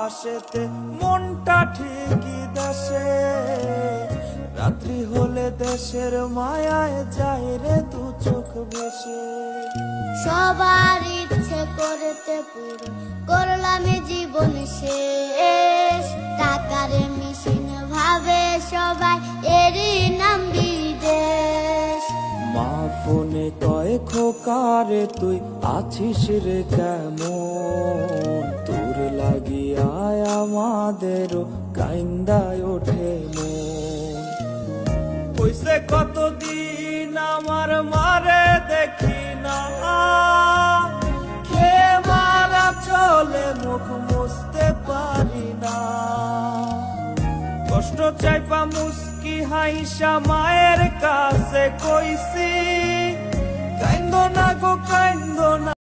আকাশেতে মনটা ঠিকই দেশে, রাত্রি হলে দেশের মায়ায় যায় রে দু চোখ ভেসে। সবার ইচ্ছে করতে পূরণ করলাম জীবন শেষ, টাকার মেশিন ভাবে সবাই এরই নাম বিদেশ। মা ফোনে কয় খোকারে তুই আছিস রে কেমন, তোর লাগিয়া আমাদেরও কাইন্দায় ওঠে মন। কইছে কতদিন আমার মারে দেখি না, খেয়ে মারা চলে মুখ মুছতে পারি না। কষ্ট চাইপা মুস্কি হাইসা মায়ের কাছে কইছি, কাইন্দো না গো কাইন্দো না।